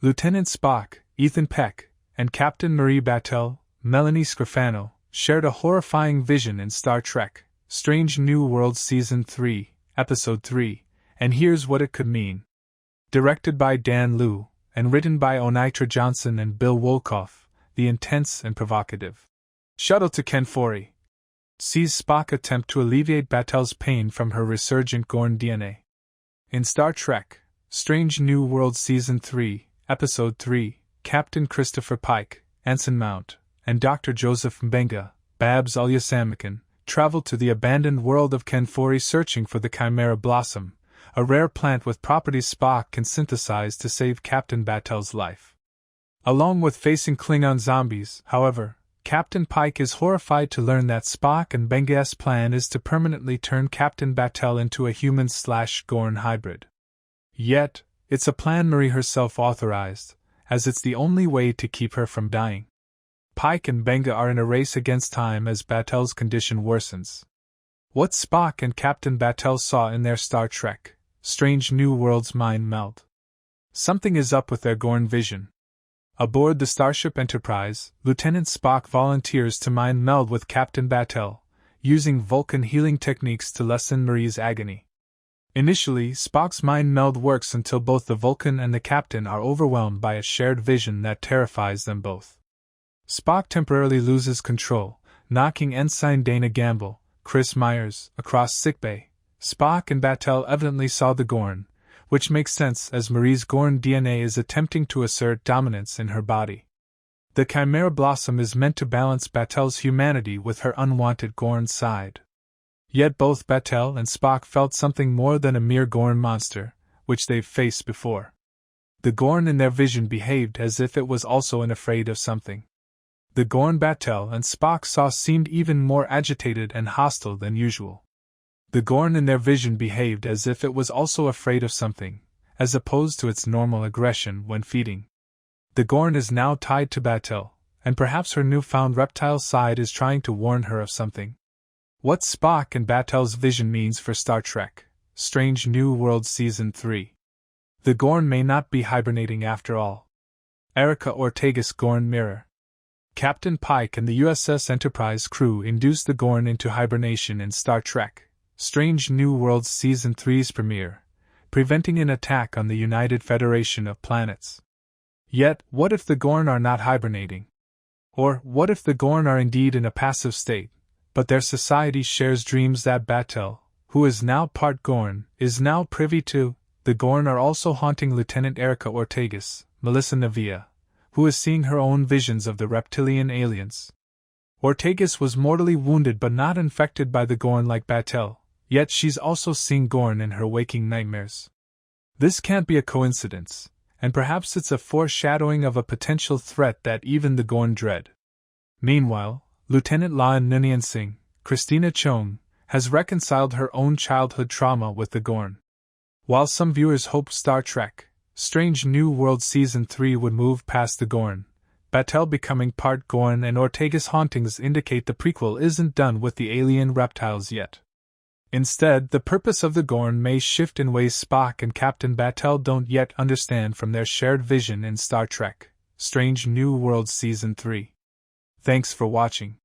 Lieutenant Spock, Ethan Peck, and Captain Marie Battelle, Melanie Scrofano, shared a horrifying vision in Star Trek, Strange New Worlds Season 3, Episode 3, and here's what it could mean. Directed by Dan Liu, and written by Onitra Johnson and Bill Wolkoff, the intense and provocative shuttle to Kenfori sees Spock attempt to alleviate Battelle's pain from her resurgent Gorn DNA. In Star Trek, Strange New Worlds Season 3, Episode 3, Captain Christopher Pike, Anson Mount, and Dr. Joseph Mbenga, Babs Ulyasamikon, travel to the abandoned world of Kenfori searching for the Chimera Blossom, a rare plant with properties Spock can synthesize to save Captain Battelle's life. Along with facing Klingon zombies, however, Captain Pike is horrified to learn that Spock and Mbenga's plan is to permanently turn Captain Battelle into a human/Gorn hybrid. Yet, it's a plan Marie herself authorized, as it's the only way to keep her from dying. Pike and Mbenga are in a race against time as Battelle's condition worsens. What Spock and Captain Battelle saw in their Star Trek, Strange New Worlds mind meld. Something is up with their Gorn vision. Aboard the Starship Enterprise, Lieutenant Spock volunteers to mind meld with Captain Battelle, using Vulcan healing techniques to lessen Marie's agony. Initially, Spock's mind meld works until both the Vulcan and the Captain are overwhelmed by a shared vision that terrifies them both. Spock temporarily loses control, knocking Ensign Dana Gamble, Chris Myers, across sickbay. Spock and Battelle evidently saw the Gorn, which makes sense as Marie's Gorn DNA is attempting to assert dominance in her body. The Chimera Blossom is meant to balance Battelle's humanity with her unwanted Gorn side. Yet both Battelle and Spock felt something more than a mere Gorn monster, which they've faced before. The Gorn in their vision behaved as if it was also afraid of something. The Gorn Battelle and Spock saw seemed even more agitated and hostile than usual. The Gorn in their vision behaved as if it was also afraid of something, as opposed to its normal aggression when feeding. The Gorn is now tied to Battelle, and perhaps her newfound reptile side is trying to warn her of something. What Spock and Battelle's vision means for Star Trek, Strange New Worlds Season 3. The Gorn may not be hibernating after all. Erica Ortega's Gorn Mirror. Captain Pike and the USS Enterprise crew induced the Gorn into hibernation in Star Trek, Strange New Worlds Season 3's premiere, preventing an attack on the United Federation of Planets. Yet, what if the Gorn are not hibernating? Or, what if the Gorn are indeed in a passive state, but their society shares dreams that Battelle, who is now part Gorn, is now privy to? The Gorn are also haunting Lieutenant Erica Ortega's, Melissa Navia, who is seeing her own visions of the reptilian aliens. Ortegas was mortally wounded but not infected by the Gorn like Battelle, yet she's also seeing Gorn in her waking nightmares. This can't be a coincidence, and perhaps it's a foreshadowing of a potential threat that even the Gorn dread. Meanwhile, Lieutenant Laan Nunyan Singh, Christina Chong, has reconciled her own childhood trauma with the Gorn. While some viewers hoped Star Trek, Strange New Worlds Season 3 would move past the Gorn, Battelle becoming part Gorn and Ortega's hauntings indicate the prequel isn't done with the alien reptiles yet. Instead, the purpose of the Gorn may shift in ways Spock and Captain Battelle don't yet understand from their shared vision in Star Trek, Strange New Worlds Season 3. Thanks for watching.